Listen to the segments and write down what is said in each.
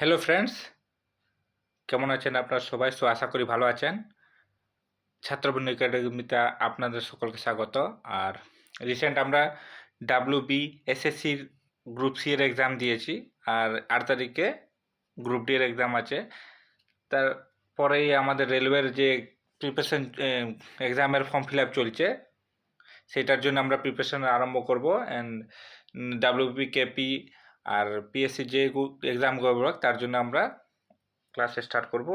Hello friends, কেমন আছেন আপনারা সবাই? আশা করি ভালো আছেন। ছাত্রবন্ধু একাডেমিতে আপনাদের সকলকে স্বাগত। আর রিসেন্ট আমরা ডাব্লিউবি এসএসসির গ্রুপ সি এর এক্সাম দিয়েছি, আর 8 তারিখে গ্রুপ ডি এর এক্সাম আছে। তারপরেই আমাদের রেলওয়ের যে প্রিপারেশন এক্সামের ফর্ম ফিল আপ চলছে, সেটার জন্য আমরা প্রিপারেশন আরম্ভ করব। অ্যান্ড ডাব্লিউবি কেপি আর পিএসসি যে এক্সাম করবো তার জন্য আমরা ক্লাস স্টার্ট করব,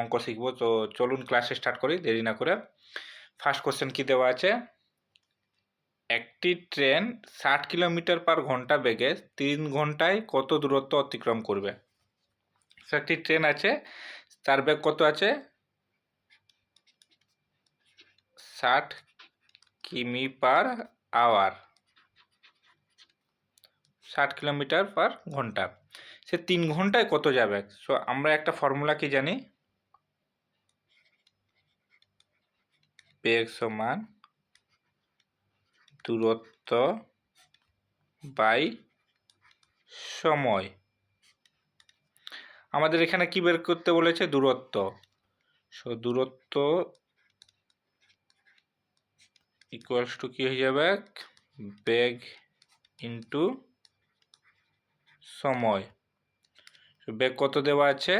অঙ্ক শিখবো। তো চলুন ক্লাস স্টার্ট করি দেরি না করে। ফার্স্ট কোশ্চেন কি দেওয়া আছে? একটি ট্রেন 60 কিলোমিটার পার ঘন্টা বেগে 3 ঘন্টায় কত দূরত্ব অতিক্রম করবে? একটি ট্রেন আছে, তার বেগ কত আছে? 60 কিমি পার আওয়ার, 60 কিলোমিটার পার ঘন্টা। সে 3 ঘন্টায় কত যাবে? সো আমরা একটা ফর্মুলা কি জানি, বেগ সমান দূরত্ব বাই সময়। আমাদের এখানে কি বের করতে বলেছে? দূরত্ব। সো দূরত্ব ইকুয়ালস টু কি হয়ে যাবে? বেগ ইন্টু সময়। বেগ কত দেওয়া আছে?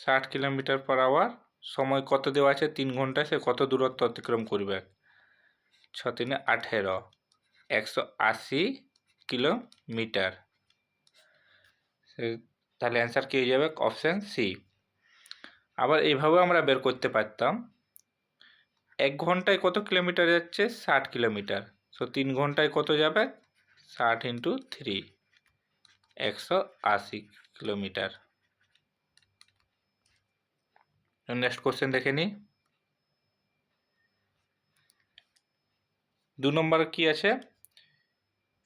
60 কিলোমিটার পার আওয়ার। সময় কত দেওয়া আছে? 3 ঘন্টায় সে কত দূরত্ব অতিক্রম করবে? 6 3 18, 180 কিলোমিটার। তাহলে অ্যান্সার কি হয়ে যাবে? Option C. আবার এইভাবে আমরা বের করতে পারতাম, 1 ঘন্টায় কত কিলোমিটার যাচ্ছে? 60 কিলোমিটার। সো 3 ঘন্টায় কত যাবে? 60 ইন্টু 3, 180 কিলোমিটার। নেক্সট কোশ্চেন দেখে নিই। 2 নম্বর কি আছে?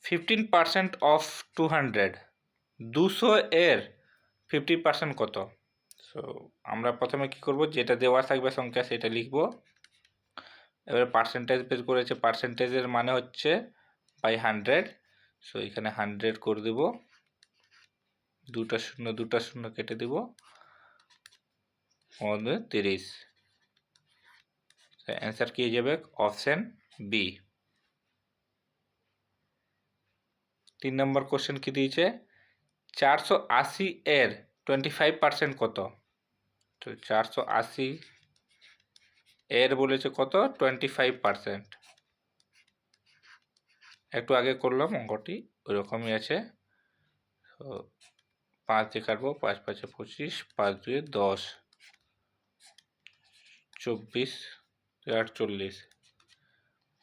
15% অফ 200, 200 এর 50% কত? সো আমরা প্রথমে কি করব, যেটা দেওয়া থাকবে সংখ্যা সেটা লিখব। এবারে পার্সেন্টেজ বের করেছে, পার্সেন্টেজের মানে হচ্ছে বাই 100। সো এখানে 100 করে দেব, দুটা শূন্য কেটে দেব, 30। অ্যান্সার কি হয়ে যাবে? Option B. 3 নম্বর কোশ্চেন কি দিয়েছে? 480 এর 25% কত? তো 480 এর বলেছে কত? 25%। একটু আগে করলাম অঙ্কটি, ওইরকমই আছে। তো 5 দিয়ে কাটবো, 5 5 25, 5 2 10, 24 48,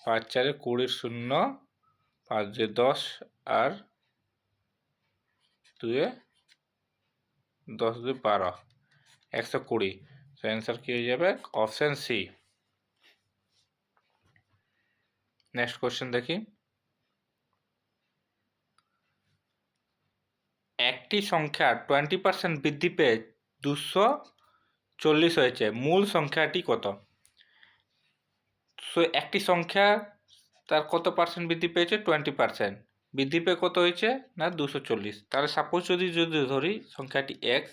5 4 20 0, 5 2 10 আর 2 10 2 12, 120। তো অ্যান্সার কি হয়ে যাবে? Option C. নেক্সট কোশ্চেন দেখি। একটি সংখ্যা 20% বৃদ্ধি পেয়ে 240 হয়েছে, মূল সংখ্যাটি কত? সো একটি সংখ্যা তার কত পার্সেন্ট বৃদ্ধি পেয়েছে? 20%। বৃদ্ধি পেয়ে কত হয়েছে? না 240। তাহলে সাপোজ যদি ধরি সংখ্যাটি এক্স,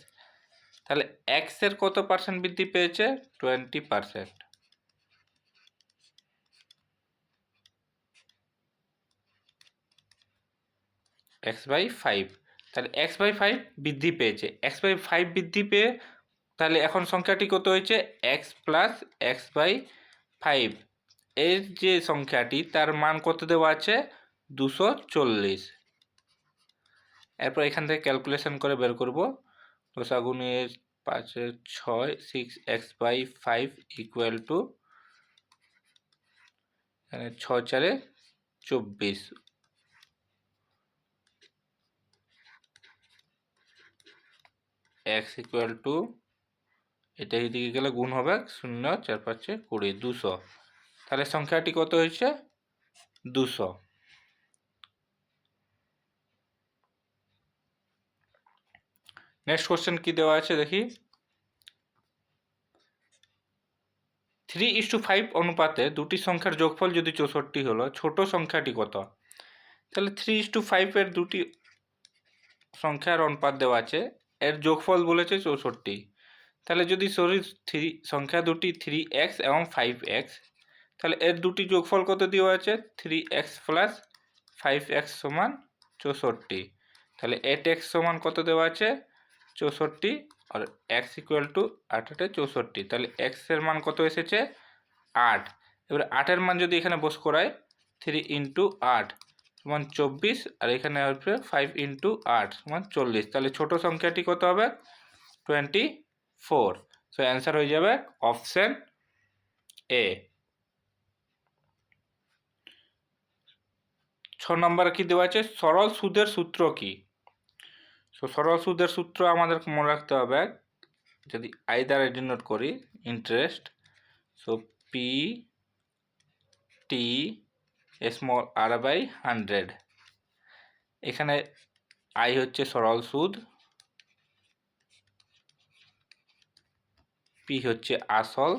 তাহলে এক্স এর কত পার্সেন্ট বৃদ্ধি পেয়েছে? 20%। X by 5। তাহলে এক্স বাই 5 বৃদ্ধি পেয়েছে, এক্স বাই 5 বৃদ্ধি পেয়ে তাহলে এখন সংখ্যাটি কত হয়েছে? X plus x by 5। এর যে সংখ্যাটি তার মান কত দেওয়া আছে? 240। এরপর এখান থেকে ক্যালকুলেশন করে বের করব। দশাগুণের 5 6, 6x বাই 5 ইকুয়াল টু, এখানে 6 4 24, x ইকুয়াল টু, এটা এদিকে গেলে গুণ হবে, 0 4 5 20, 200। তাহলে সংখ্যাটি কত হয়েছে? 200। নেক্সট কোশ্চেন কি দেওয়া আছে দেখি। 3:5 অনুপাতে দুটি সংখ্যার যোগফল যদি 64 হলো, ছোট সংখ্যাটি কত? তাহলে 3:5 এর দুটি সংখ্যার অনুপাত দেওয়া আছে, এর যোগফল বলেছে 64। তাহলে যদি সংখ্যা দুটি 3x এবং 5x, তাহলে এর দুটি যোগফল কত দেওয়া আছে 3x প্লাস 5x সমান 64। তাহলে 8x সমান কত দেওয়া আছে 64 আর x ইকুয়াল টু 8 64। তাহলে x এর মান কত এসেছে 8। এবার 8-এর মান যদি এখানে বস করাই 3 ইন্টু 8 সমান 24 আর এখানে আসবে 5 ইন্টু 8 সমান 40। তাহলে ছোট সংখ্যাটি কত হবে 24। সো অ্যান্সার হয়ে যাবে অপশন এ। 6 নম্বরে কি দেওয়া আছে সরল সুদের সূত্র কি। সো সরল সুদের সূত্র আমাদের মনে রাখতে হবে, যদি আই দ্বারা ডিনোট করি interest, so P T small R by 100। এখানে আই হচ্ছে সরল সুদ, পি হচ্ছে আসল,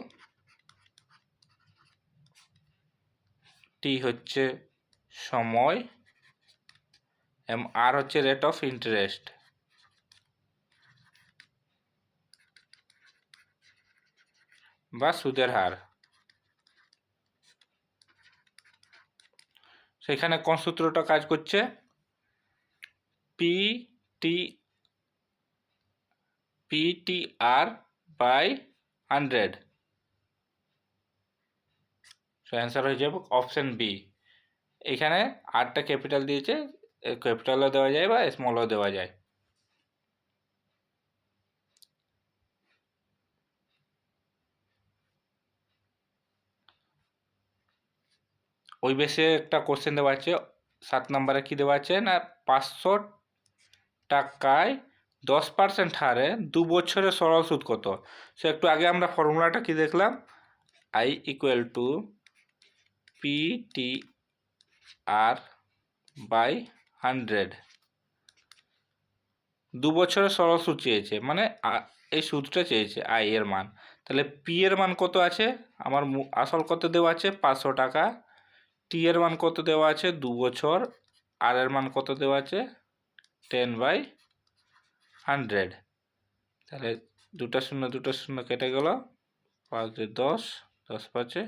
টি হচ্ছে সময় এবং আর হচ্ছে রেট অফ ইন্টারেস্ট বা সুদের হার। সেখানে কোন সূত্রটা কাজ করছে P R by 100। So answer হয়ে যাবে অপশন বি। এখানে আরটা ক্যাপিটাল দিয়েছে, ক্যাপিটালও দেওয়া যায় বা স্মলও দেওয়া যায়। ওই বেশে একটা কোশ্চেন দেওয়া আছে 7 নম্বরে কি দেওয়া আছে না 500 টাকায় 10% হারে 2 বছরের সরল সুদ কত। সো একটু আগে আমরা ফর্মুলাটা কি দেখলাম, I equal to P T R by 100। 2 বছরের সরল সুদ চেয়েছে, মানে এই সুদটা চেয়েছে আই এর মান। তাহলে পি এর মান কত আছে আমার আসল কত দেওয়া আছে 500 টাকা, টি এর মান কত দেওয়া আছে 2 বছর, আর এর মান কত দেওয়া আছে 10/100। তাহলে 2টা শূন্য কেটে গেল, 5 2 10, 10 5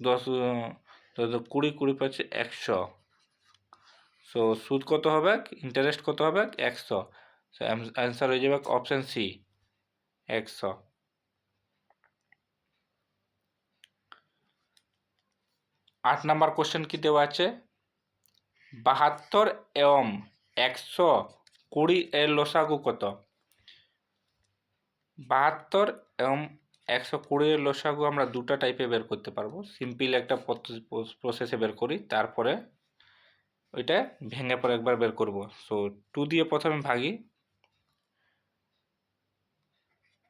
10 20 20 5 100। সো সুদ কত হবে ইন্টারেস্ট কত হবে 100। সো অ্যান্সার হয়ে যাবে অপশন সি 100। 8 নাম্বার কোশ্চেন কি দেওয়া আছে 72 এবং 120 এর লসাগু কত। 72 এবং 120 এর লসাগু আমরা দুটা টাইপে বের করতে পারবো। সিম্পল একটা প্রসেসে বের করি, তারপরে ওইটা ভেঙে পরে একবার বের করব। সো 2 দিয়ে প্রথমে ভাগি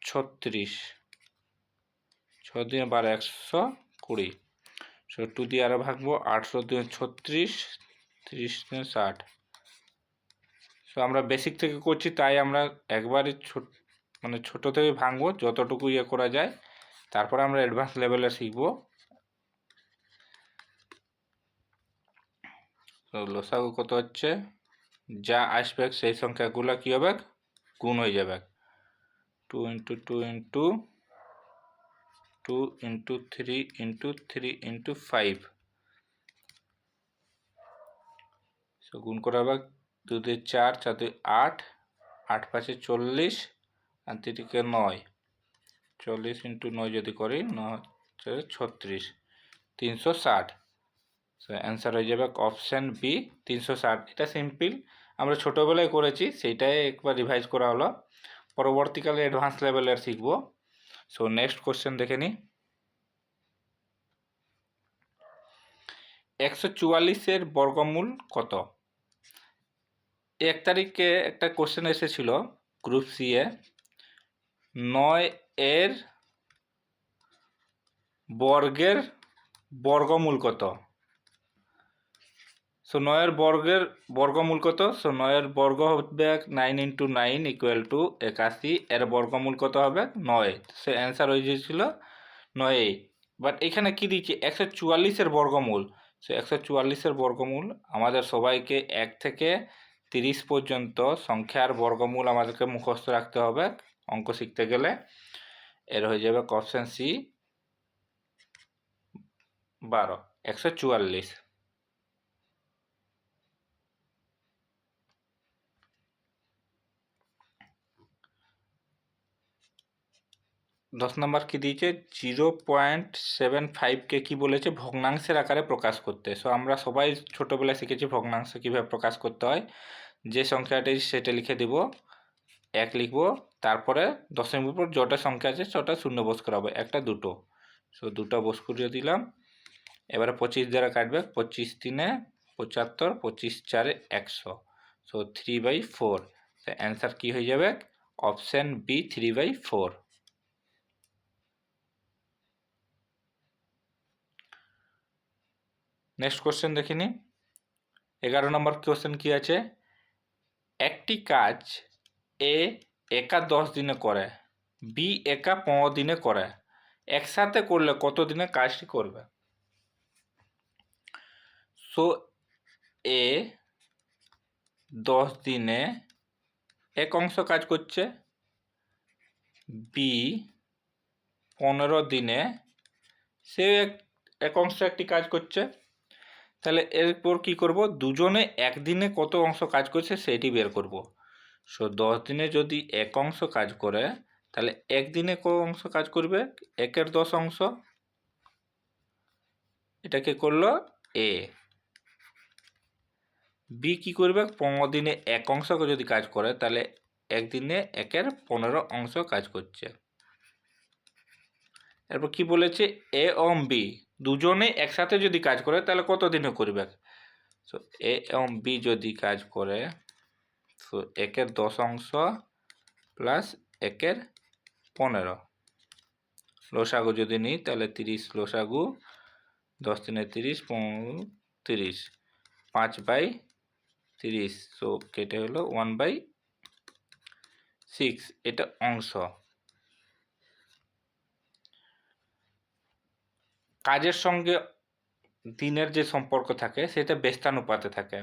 36, 6 দিয়ে 12 120। সো 2 দিয়ে আরও ভাগবো 8 দিয়ে 36, 30 দিয়ে 60। সো আমরা বেসিক থেকে করছি তাই আমরা একবারই ছোট থেকে ভাঙবো যতটুকু ইয়ে করা যায়, তারপরে আমরা অ্যাডভান্স লেভেলে শিখব। তো লসাগু কত হচ্ছে, যা আসবে সেই সংখ্যাগুলো কি হবে গুণ হয়ে যাবে। 2 × 2 × 2 × 3 × 3 × 5। সো গুণ করা হবে 2 দিয়ে 4, 4 দিয়ে 8, 8 5 40 আর 3 9। 40 × 9 যদি করি 9 36, 360। সো অ্যান্সার হয়ে যাবে অপশান বি 360। এটা সিম্পল, আমরা ছোটোবেলায় করেছি, সেইটাই একবার রিভাইজ করা হলো, পরবর্তীকালে অ্যাডভান্স লেভেলের শিখব। সো নেক্সট কোশ্চেন দেখে নিই 144-এর বর্গমূল কত। 1 তারিখে একটা কোশ্চেন এসেছিল গ্রুপ সি এ, 9 এর বর্গের বর্গমূল কত। সো 9 এর বর্গের বর্গমূল কত, সো 9 এর বর্গ হবে 9 × 9 = 81, এর বর্গমূল কত হবে 9। সে অ্যান্সার হয়ে গিয়েছিল 9। বাট এখানে কি দিচ্ছে 144-এর বর্গমূল, সো 144-এর বর্গমূল আমাদের সবাইকে 1 থেকে 30 পর্যন্ত সংখ্যার বর্গমূল আমাদেরকে মুখস্থ রাখতে হবে অঙ্ক শিখতে গেলে। এর হয়ে যাবে অপশন সি 12, 144। 10 নম্বর কি দিয়েছে, 0.75কে কি বলেছে, ভগ্নাংশের আকারে প্রকাশ করতে। সো আমরা সবাই ছোটবেলায় শিখেছি ভগ্নাংশ কিভাবে প্রকাশ করতে হয়। যে সংখ্যাটি সেটা লিখে দিব, 1 লিখব, তারপরে দশমিকের উপর যটা সংখ্যা আছে সেটা শূন্য বোস করাবো, একটা দুটো। সো দুটো বোস করে দিলাম। এবারে 25 দ্বারা কাটবে, 25 3 75, 25 4 100। সো 3/4। তো অ্যান্সার কি হয়ে যাবে, অপশন বি 3/4। নেক্সট কোশ্চেন দেখিনি। 11 নম্বর কোশ্চেন কি আছে, একটি কাজ এ একা 10 দিনে করে, বি একা 15 দিনে করে, একসাথে করলে কত দিনে কাজটি করবে। সো এ 10 দিনে এক অংশ কাজ করছে, বি 15 দিনে সে এক অংশ একটি কাজ করছে। তাহলে এরপর কি করব, দুজনে একদিনে কত অংশ কাজ করছে সেটি বের করব। সো 10 দিনে যদি এক অংশ কাজ করে, তাহলে একদিনে কত অংশ কাজ করবে, 1/10 অংশ। এটাকে করলো এ। বি কি করবে, 15 দিনে এক অংশ যদি কাজ করে, তাহলে একদিনে 1/15 অংশ কাজ করছে। এরপর কি বলেছে, এ এবং বি দুজনে একসাথে যদি কাজ করে তাহলে কত দিনে করবে। সো এ এবং বি যদি কাজ করে, সো 1/10 অংশ প্লাস 1/15, লসাগু যদি নিই তাহলে 30 লসাগু, 10 3 30, 15 30, 5/30। সো কেটে হলো 1/6, এটা অংশ। কাজের সঙ্গে দিনের যে সম্পর্ক থাকে সেটা ব্যস্তানুপাতে থাকে।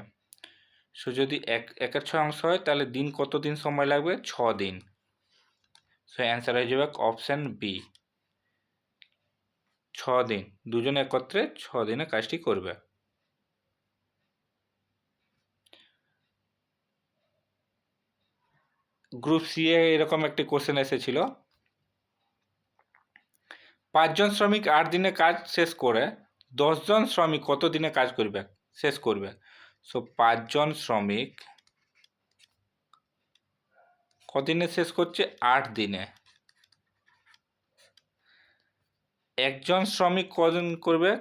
সো যদি 1/6 অংশ হয় তাহলে দিন কত দিন সময় লাগবে, 6 দিন। সো অ্যান্সার হয়ে যাবে অপশন বি 6 দিন। দুজনে একত্রে 6 দিনে কাজটি করবে। গ্রুপ সি এ এরকম একটি কোশ্চেন এসেছিল, 5 জন শ্রমিক 8 দিনে কাজ শেষ করে 10 জন শ্রমিক কত দিনে কাজ করবে, শেষ করবে। সো 5 জন শ্রমিক কদিনে শেষ করছে, 8 দিনে। একজন শ্রমিক কদিন করবে,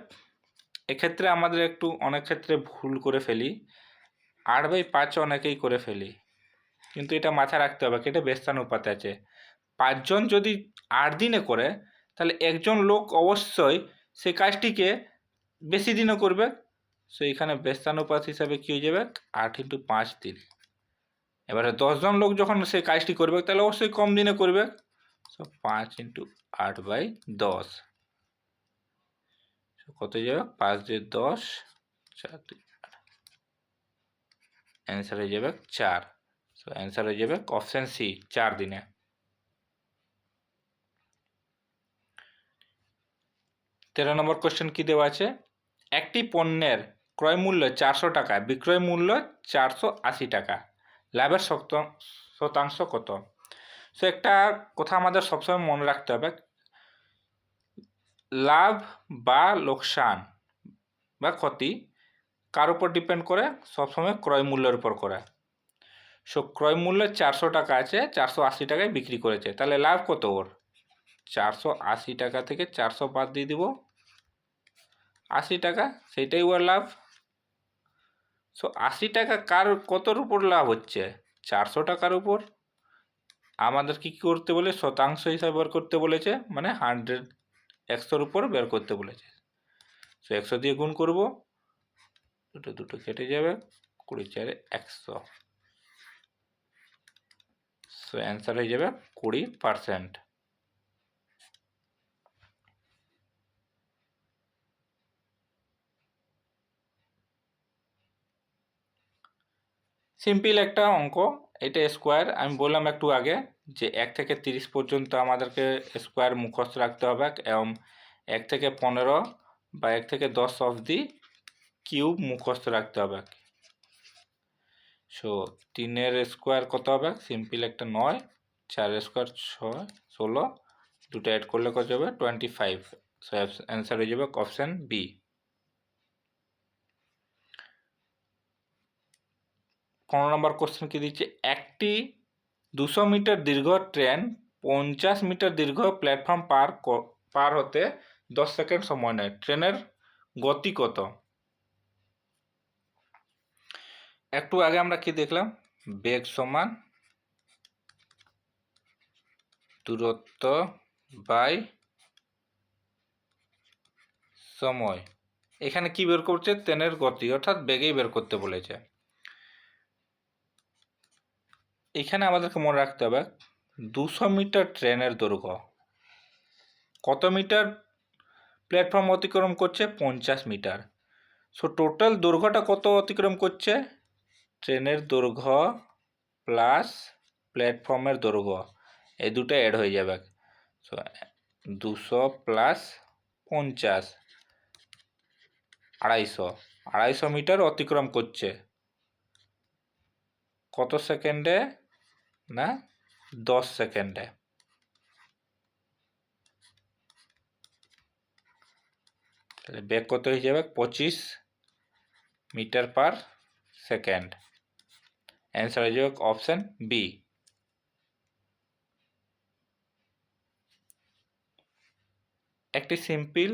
এক্ষেত্রে আমাদের একটু অনেক ক্ষেত্রে ভুল করে ফেলি, 8/5 অনেকেই করে ফেলি, কিন্তু এটা মাথায় রাখতে হবে এটা ব্যস্তানুপাতে আছে। 5 জন যদি 8 দিনে করে, তাহলে একজন লোক অবশ্যই সেই কাজটিকে বেশি দিনে করবে। সো এখানে ব্যস্তানুপাত হিসাবে কী হয়ে যাবে, 8 × 5 দিন। এবারে 10 জন লোক যখন সেই কাজটি করবে তাহলে অবশ্যই কম দিনে করবে। সো 5 × 8/10, কত যাবে, 5 × 10, 4 × 2, অ্যান্সার হয়ে যাবে 4। সো অ্যান্সার হয়ে যাবে অপশন সি 4 দিনে। 13 নম্বর কোশ্চেন কি দেওয়া আছে, একটি পণ্যের ক্রয় মূল্য 400 টাকা, বিক্রয় মূল্য 480 টাকা, লাভের শতাংশ কত। সো একটা কথা আমাদের সবসময় মনে রাখতে হবে, লাভ বা লোকসান বা ক্ষতি কার উপর ডিপেন্ড করে, সবসময় ক্রয় মূল্যের উপর করে। সো ক্রয় মূল্য 400 টাকা আছে, 480 টাকায় বিক্রি করেছে, তাহলে লাভ কত ওর, 480 টাকা থেকে 400 বাদ দিয়ে দিব, 80 টাকা, সেটাই ওর লাভ। সো 80 টাকা কার কতর উপর লাভ হচ্ছে, 400 টাকার উপর। আমাদের কি করতে বলে, শতাংশ হিসাবে বের করতে বলেছে, মানে 100, 100-র উপর বের করতে বলেছে। সো 100 দিয়ে গুণ করব, দুটো কেটে যাবে, 20 × 4 100। সো অ্যান্সার হয়ে যাবে 20%। সিম্পল একটা অঙ্ক, এটা স্কোয়ার। আমি বললাম একটু আগে যে 1 থেকে 30 পর্যন্ত আমাদেরকে স্কোয়ার মুখস্থ রাখতে হবে এবং 1 থেকে 15 বা 1 থেকে 10 অবধি কিউব মুখস্থ রাখতে হবে। সো 3-এর স্কোয়ার কত হবে? সিম্পল একটা 9, 4-এর স্কোয়ার 6, 16, দুটো অ্যাড করলে কত হবে? 25। সো অ্যান্সার হয়ে যাবে অপশান বি। 15 নম্বর কোশ্চেন কি দিচ্ছে? একটি 200 মিটার দীর্ঘ ট্রেন 50 মিটার দীর্ঘ প্ল্যাটফর্ম পার হতে 10 সেকেন্ড সময় নেয়। ট্রেনের গতি কত? একটু আগে আমরা কি দেখলাম? বেগ সমান দূরত্ব বাই সময়। এখানে কি বের করছে? ট্রেনের গতি, অর্থাৎ বেগেই বের করতে বলেছে। এখানে আমাদেরকে মনে রাখতে হবে 200 মিটার ট্রেনের দৈর্ঘ্য, কত মিটার প্ল্যাটফর্ম অতিক্রম করছে? 50 মিটার। সো টোটাল দৈর্ঘ্যটা কত অতিক্রম করছে? ট্রেনের দৈর্ঘ্য প্লাস প্ল্যাটফর্মের দৈর্ঘ্য, এই দুটো অ্যাড হয়ে যাবে। সো 200 প্লাস 50, 250 মিটার অতিক্রম করছে কত সেকেন্ডে? না, 10 সেকেন্ডে। তাহলে বেগ কত হয়ে যাবে? 25 মিটার পার সেকেন্ড। অ্যান্সার হয়ে যাবে অপশান বি। একটি সিম্পল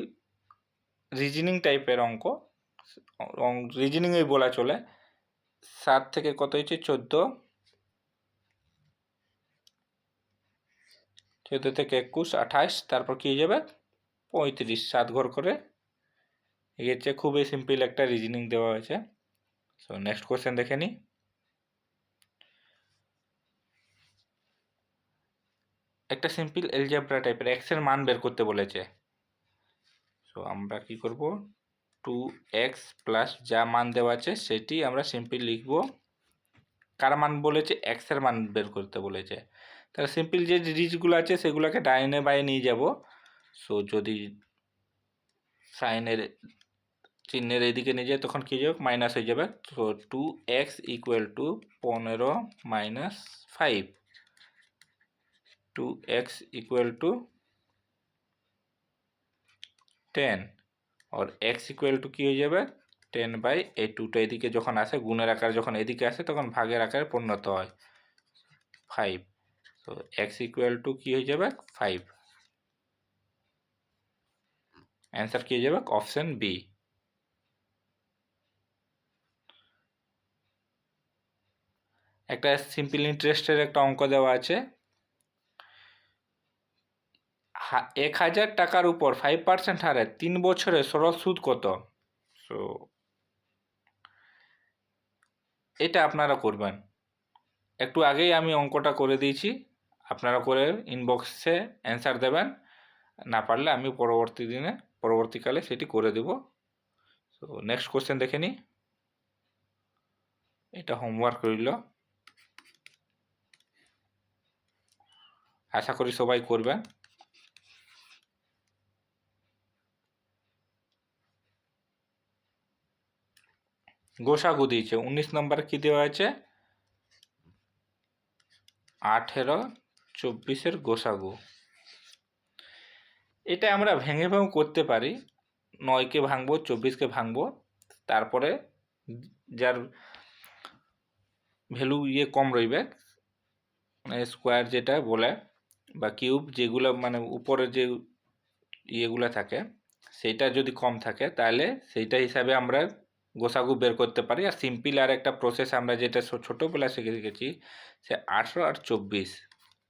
রিজনিং টাইপের অঙ্ক, রিজনিংই বলা চলে। 7 থেকে কত হয়েছে? 14, 14 থেকে 21, 28, তারপর কি হয়ে যাবে? 35, 7 ঘর করে এগিয়েছে। খুবই সিম্পল একটা রিজনিং দেওয়া হয়েছে। সো নেক্সট কোয়েশ্চেন দেখে নিই। একটা সিম্পল এলজেব্রা টাইপের এক্স এর মান বের করতে বলেছে। সো আমরা কি করব? 2x প্লাস যা মান দেওয়া আছে সেটি আমরা সিম্পল লিখব। কার মান বলেছে? এক্স এর মান বের করতে বলেছে। তাহলে সিম্পল যে জিনিসগুলো আছে সেগুলোকে ডাইনে বাইরে নিয়ে যাব। সো যদি সাইনের চিহ্নের এইদিকে নিয়ে যায় তখন কী হয়ে যাবে? মাইনাস হয়ে যাবে। তো 2x equal to 15 minus 5, 2x equal to 10 और x इक्वल टू কি হয়ে যাবে? 10 বাই এই 2টা এদিকে যখন আসে গুণের আকার, যখন এদিকে আসে তখন ভাগের আকারে পরিণত হয় 5। তো x ইকুয়াল টু কি হয়ে যাবে? 5। অ্যান্সার কি হয়ে যাবে? Option B. একটা সিম্পল ইন্টারেস্টের একটা অঙ্ক দেওয়া আছে। 1000 টাকার উপর 5% হারে 3 বছরে সরল সুদ কত? সো এটা আপনারা করবেন। একটু আগেই আমি অঙ্কটা করে দিয়েছি, আপনারা করে ইনবক্সে অ্যান্সার দেবেন। না পারলে আমি পরবর্তীকালে সেটি করে দেব। তো নেক্সট কোশ্চেন দেখে নিই। এটা হোমওয়ার্ক রইল, আশা করি সবাই করবেন। গোসাগু দিয়েছে 19 নম্বরে কি দেওয়া আছে? 18, 24-এর গোসাগু। এটা আমরা ভেঙে ভেঙে করতে পারি। 9কে ভাঙবো, 24কে ভাঙবো, তারপরে যার ভ্যালু কম রইবে, মানে স্কোয়ার যেটা বলে বা কিউব, যেগুলো মানে উপরে যে ইয়েগুলো থাকে সেইটা যদি কম থাকে তাহলে সেইটা হিসাবে আমরা গোসাগু বের করতে পারি। আর সিম্পল আর একটা প্রসেস আমরা যেটা ছোটোবেলা শিখে গেছি, সে 18 আর 24,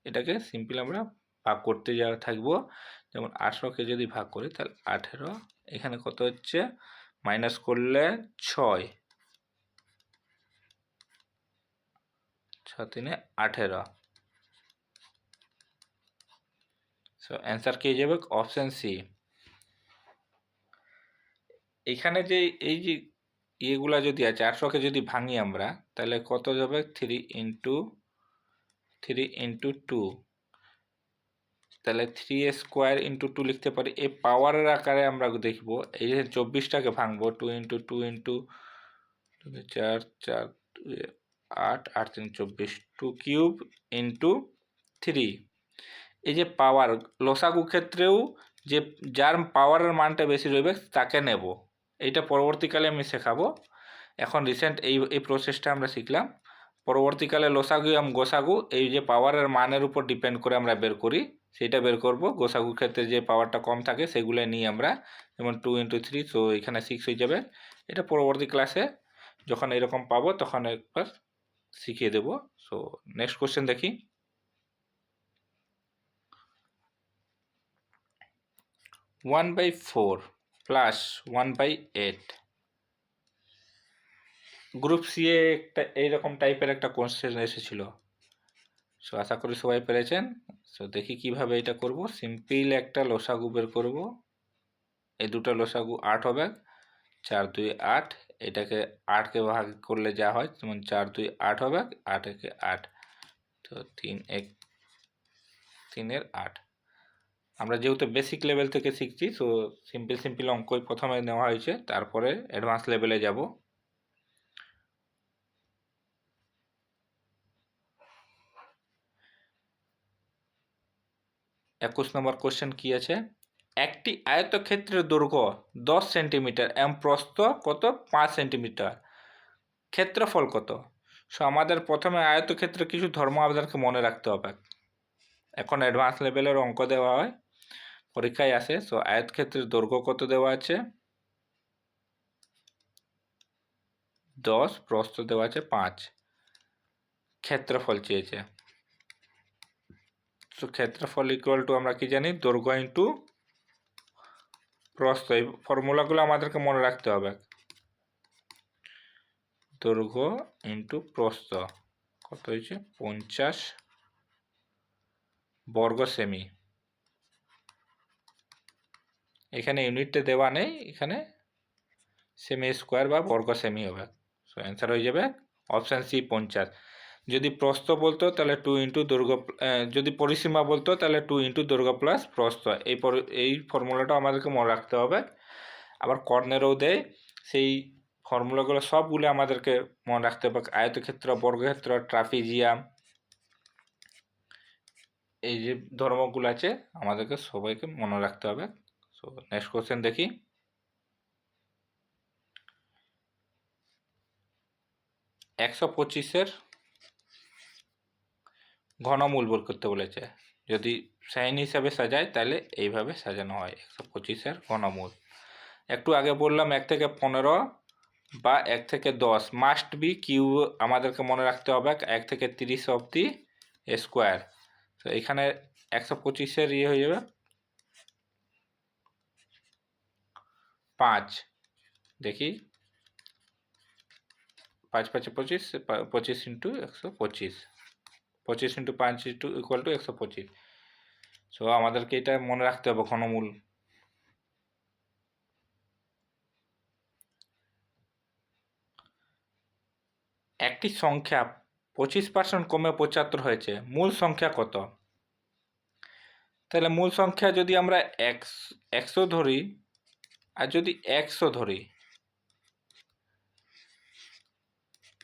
এটাকে সিম্পল আমরা ভাগ করতে যাওয়া থাকবো। যেমন 18কে যদি ভাগ করি তাহলে 18, এখানে কত হচ্ছে? মাইনাস করলে 6, 6 3 18। সো অ্যান্সার কি হয়ে যাবে? Option C. এখানে যে এই যে এগুলা যদি আছে 800কে যদি ভাঙি আমরা তাহলে কত যাবে 3 × 2, তাহলে 3 স্কোয়ার × 2 লিখতে পারি। এই পাওয়ারের আকারে আমরা দেখব এই যে 24টাকে ভাঙবো 2 × 4 4 8 8 3 24 2 কিউব ইন্টু 3। এই যে পাওয়ার লসাগু ক্ষেত্রেও যে যার পাওয়ারের মানটা বেশি রইবে তাকে নেব। এইটা পরবর্তীকালে আমি শেখাবো। এখন রিসেন্ট এই প্রসেসটা আমরা শিখলাম। পরবর্তীকালে লসাগু এবং গোসাগু এই যে পাওয়ারের মানের উপর ডিপেন্ড করে আমরা বের করি, সেটা বের করব। গোসাগু ক্ষেত্রে যে পাওয়ারটা কম থাকে সেগুলো নিয়ে আমরা, যেমন 2 × 3, তো এখানে 6 হয়ে যাবে। এটা পরবর্তী ক্লাসে যখন এরকম পাবো তখন একবার শিখিয়ে দেব। সো নেক্সট কোশ্চেন দেখি। 1/4 প্লাস 1/8। গ্রুপ সি এ একটা এইরকম টাইপের একটা কোশ্চেন এসেছিল। সো আশা করি সবাই পেরেছেন। সো দেখি কিভাবে এটা করব। সিম্পল একটা লসাগু বের করব। এই দুটো লসাগু 8 হবে। 4 2 8। এটাকে 8কে ভাগ করলে যা হয়, যেমন 4 2 8 হবে, 8 1 8, তো 3 1 3 এর 8। আমরা যেহেতু বেসিক লেভেল থেকে শিখছি, সো সিম্পল অঙ্কই প্রথমে নেওয়া হয়েছে, তারপরে অ্যাডভান্স লেভেলে যাব। একুশ নম্বর কোশ্চেন কি আছে? একটি আয়তক্ষেত্রের দৈর্ঘ্য 10 সেন্টিমিটার এবং প্রস্থ কত 5 সেন্টিমিটার, ক্ষেত্রফল কত? সো আমাদের প্রথমে আয়তক্ষেত্রে কিছু ধর্ম আমাদেরকে মনে রাখতে হবে। এখন অ্যাডভান্স লেভেলের অঙ্ক দেওয়া হয়, পরীক্ষায় আসে। সো আয়তক্ষেত্রের দৈর্ঘ্য কত দেওয়া আছে? 10, প্রস্থ দেওয়া আছে 5, ক্ষেত্রফল চেয়েছে। তো ক্ষেত্রফল ইকুয়াল টু আমরা কি জানি? দৈর্ঘ্য ইন্টু প্রস্থ। এই ফর্মুলাগুলো আমাদেরকে মনে রাখতে হবে। দৈর্ঘ্য ইন্টু প্রস্থ কত হয়েছে? 50 বর্গ সেমি। এখানে ইউনিটটা দেওয়া নেই, এখানে সেমি স্কোয়ার বা বর্গ সেমি হবে। সো অ্যান্সার হয়ে যাবে অপশান সি 50। যদি প্রস্থ বলতো তাহলে 2 × দৈর্ঘ্য, যদি পরিসীমা বলতো তাহলে 2 × দৈর্ঘ্য প্লাস প্রস্থ। এই ফর্মুলাটা আমাদেরকে মনে রাখতে হবে। আবার কর্নেরও দেয়, সেই ফর্মুলাগুলো সবগুলো আমাদেরকে মনে রাখতে হবে। আয়তক্ষেত্র, বর্গক্ষেত্র, ট্রাপিজিয়াম, এই যে ধর্মগুলো আছে আমাদেরকে সবাইকে মনে রাখতে হবে। সো নেক্সট কোশ্চেন দেখি। 125-এর ঘনমূল বের করতে বলেছে। যদি সাইন হিসাবে সাজায় তাহলে এইভাবে সাজানো হয় 125-এর ঘনমূল। একটু আগে বললাম 1 থেকে 15 বা 1 থেকে 10 মাস্ট বি কিউ আমাদেরকে মনে রাখতে হবে 1 থেকে 30 অবধি স্কোয়ার। তো এখানে 125-এর ইয়ে হয়ে যাবে 5। দেখি 5 5 25, 25 × 125, 25 × 5 ইকুয়াল টু 125। সো আমাদেরকে এটা মনে রাখতে হবে ঘনমূল। একটি সংখ্যা 25% কমে 75 হয়েছে, মূল সংখ্যা কত? তাহলে মূল সংখ্যা যদি আমরা 100 ধরি আর যদি 100 ধরি,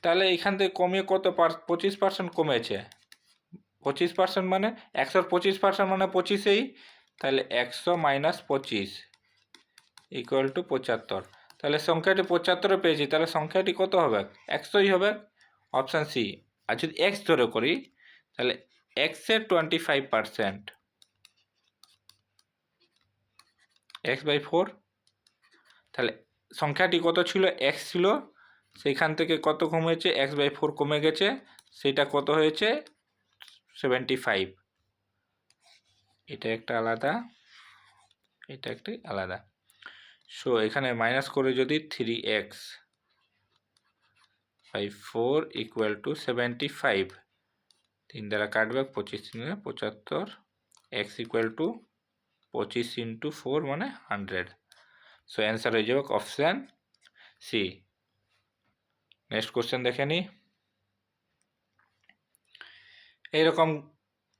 তাহলে এখান থেকে কমিয়ে কত 25% কমেছে। 25% মানে 100-র 25% মানে 25এই, তাহলে 100 - 25 ইকুয়াল টু 75। তাহলে সংখ্যাটি 75 পেয়েছি, তাহলে সংখ্যাটি কত হবে? 100ই হবে, অপশান সি। আর যদি এক্স ধরে করি তাহলে এক্সের 25%, x/4। তাহলে সংখ্যাটি কত ছিল? এক্স ছিল, সেইখান থেকে কত কমেছে? x/4 কমে গেছে, সেটা কত হয়েছে? 75। এটা একটা আলাদা, এটা একটি আলাদা। সো এখানে মাইনাস করে যদি 3x/4 ইকুয়াল টু 75, 3 দ্বারা কাটবে, 25 3 75, এক্স ইকুয়াল টু 25 × 4 মানে 100। সো অ্যান্সার হয়ে যাবে অপশান সি নেক্সট কোশ্চেন দেখে নিই। এইরকম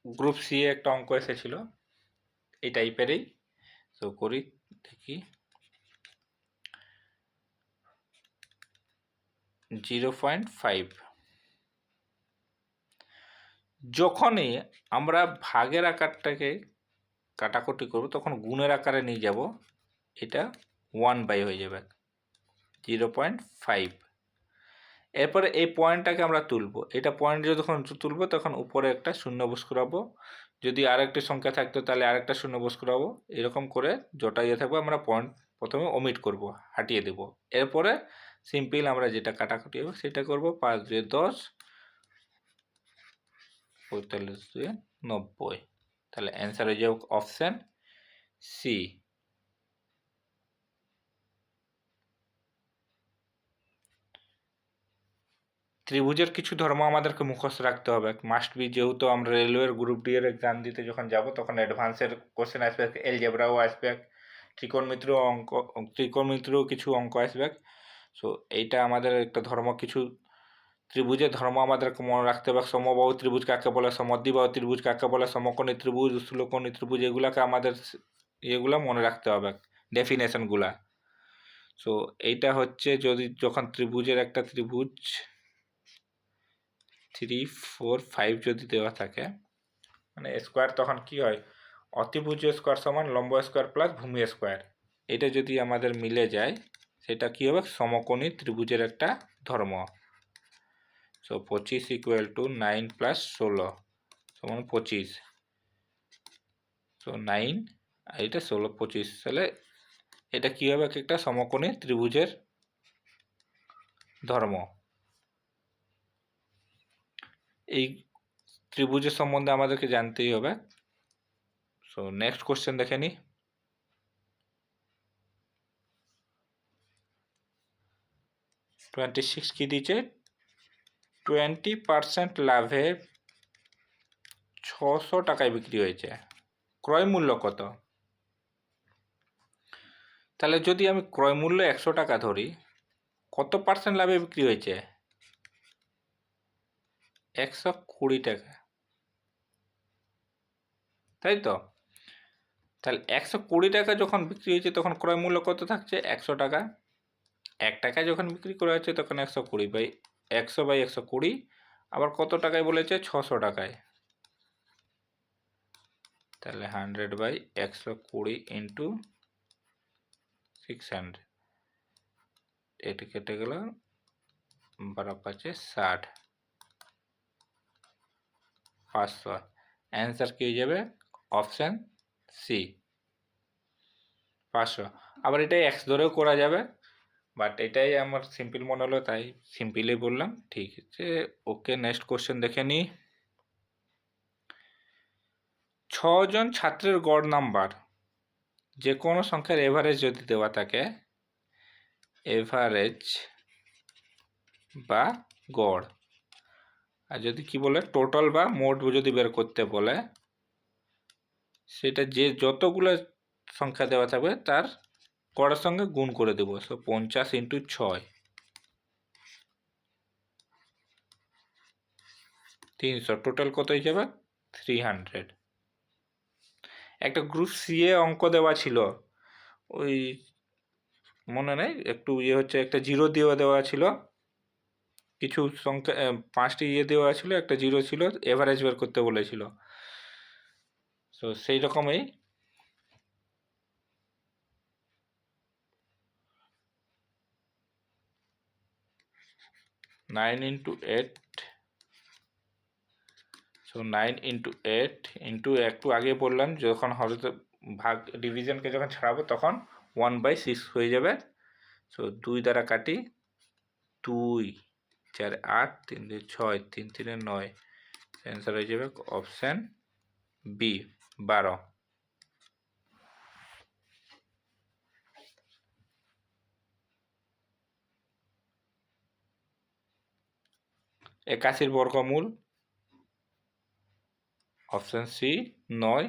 গ্রুপ সি একটা অঙ্ক এসেছিল এই টাইপেরই, তো করি দেখি। 0.5 যখনই আমরা ভাগের আকারটাকে কাটাকুটি করব তখন গুণের আকারে নিয়ে যাব, এটা 1/, হয়ে যাবে 0.5। এরপরে এই পয়েন্টটাকে আমরা তুলব, এটা পয়েন্ট যখন তুলব তখন উপরে একটা শূন্য বস করাবো, যদি আরেকটি সংখ্যা থাকতো তাহলে আরেকটা শূন্য বস করাবো, এরকম করে যটা ইয়ে থাকবে আমরা পয়েন্ট প্রথমে ওমিট করব, হাটিয়ে দেব। এরপরে সিম্পল আমরা যেটা কাটাকুটি হবে সেটা করব। 5 2 10, 45 2 90, তাহলে অ্যান্সার হয়ে যাবে অপশান সি। ত্রিভুজের কিছু ধর্ম আমাদেরকে মুখস্থ রাখতে হবে, মাস্ট বি, যেহেতু আমরা রেলওয়ের গ্রুপ ডি এর এক্সাম দিতে যখন যাব তখন অ্যাডভান্সের কোশ্চেন আসবে, এলজেব্রাও আসবে, ত্রিকোণমিতিরও কিছু অঙ্ক আসবে। সো এইটা আমাদের একটা ধর্ম, কিছু ত্রিভুজের ধর্ম আমাদেরকে মনে রাখতে হবে। সমবাহু ত্রিভুজ কাকে বলে, সমদ্বিবাহু ত্রিভুজ কাকে বলে, সমকোণী ত্রিভুজ, স্থূলকোণী ত্রিভুজ, এগুলাকে আমাদের এগুলা মনে রাখতে হবে, ডেফিনেশনগুলা। সো এইটা হচ্ছে যখন ত্রিভুজের একটা ত্রিভুজ 3 4 5 যদি দেওয়া থাকে, মানে স্কোয়ার, তখন কি হয়, অতিভুজ স্কোয়ার সমান লম্ব স্কোয়ার প্লাস ভূমি স্কোয়ার, এটা যদি আমাদের মিলে যায় সেটা কি হবে, সমকোণী ত্রিভুজের একটা ধর্ম। সো 25 ইকুয়াল টু 9 প্লাস 16 সমান 25। সো 9 আর এটা 16 25, তাহলে এটা কি হবে, একটা সমকোণী ত্রিভুজের ধর্ম। এই ত্রিভুজের সম্বন্ধে আমাদেরকে জানতেই হবে। সো নেক্সট কোশ্চেন দেখে নিই। 26 কি দিয়েছে, 20% লাভে 600 টাকায় বিক্রি হয়েছে, ক্রয় মূল্য কত? তাহলে যদি আমি ক্রয় মূল্য 100 টাকা ধরি, কত পার্সেন্ট লাভে বিক্রি হয়েছে? 120 টাকা, তাই তো? তাহলে 120 টাকা যখন বিক্রি হয়েছে তখন ক্রয় মূল্য কত থাকছে, 100 টাকা। 1 টাকায় যখন বিক্রি করা হচ্ছে তখন 120 বাই 100/120, আবার কত টাকায় বলেছে, 600 টাকায়। তাহলে 100/120 ইন্টু 600, এটি কেটে গেল 12 5 60, 500। অ্যান্সার কি হয়ে যাবে, অপশান সি 500। আবার এটাই এক্স ধরেও করা যাবে, বাট এটাই আমার সিম্পল মনে হলো তাই সিম্পলই বললাম। ঠিক আছে, ওকে নেক্সট কোশ্চেন দেখে নিই। 6 জন ছাত্রের গড় নাম্বার যে কোনো সংখ্যার এভারেজ যদি দেওয়া থাকে, এভারেজ বা গড়, আর যদি কি বলে টোটাল বা মোট যদি বের করতে বলে, সেটা যে যতগুলো সংখ্যা দেওয়া থাকবে তার গড়ের সঙ্গে গুণ করে দেব। সো 50 ইন্টু 6, 300, টোটাল কত হয়ে যাবে, 300। একটা গ্রুপ সি এ অঙ্ক দেওয়া ছিল, ওই মনে নেই, একটু ইয়ে হচ্ছে, একটা জিরো দিয়ে দেওয়া ছিল, কিছু সংখ্যা 5টি ইয়ে দেওয়া ছিল, একটা জিরো ছিল, এভারেজ বের করতে বলেছিল। তো সেই রকমই nine into eight, so 9 into 8 into, একটু আগে বললাম যখন হবে ভাগ ডিভিশনকে যখন ছাড়াবো তখন 1/6 হয়ে যাবে। সো 2 দ্বারা কাটি, 2 4 8 3 2 6 3 3 9, অ্যান্সার হয়ে যাবে অপশান বি 12। 81 বর্গমূল, অপশান সি 9।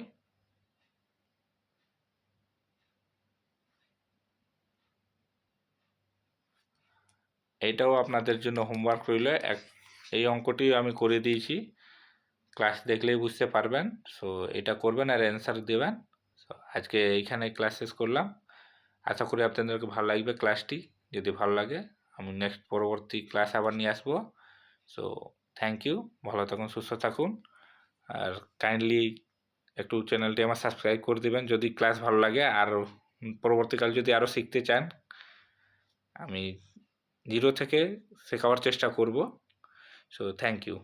এইটাও আপনাদের জন্য হোমওয়ার্ক রইল। এই অঙ্কটি আমি করে দিয়েছি, ক্লাস দেখলেই বুঝতে পারবেন। সো এটা করবেন আর অ্যান্সার দেবেন। সো আজকে এইখানে ক্লাস শেষ করলাম। আশা করি আপনাদেরকে ভালো লাগবে ক্লাসটি। যদি ভালো লাগে আমি নেক্সট পরবর্তী ক্লাস আবার নিয়ে আসবো। সো থ্যাংক ইউ, ভালো থাকুন, সুস্থ থাকুন। আর কাইন্ডলি একটু চ্যানেলটি আমার সাবস্ক্রাইব করে দেবেন যদি ক্লাস ভালো লাগে। আর পরবর্তীকাল যদি আরও শিখতে চান, আমি জিরো থেকে শেখাবার চেষ্টা করব। So thank you.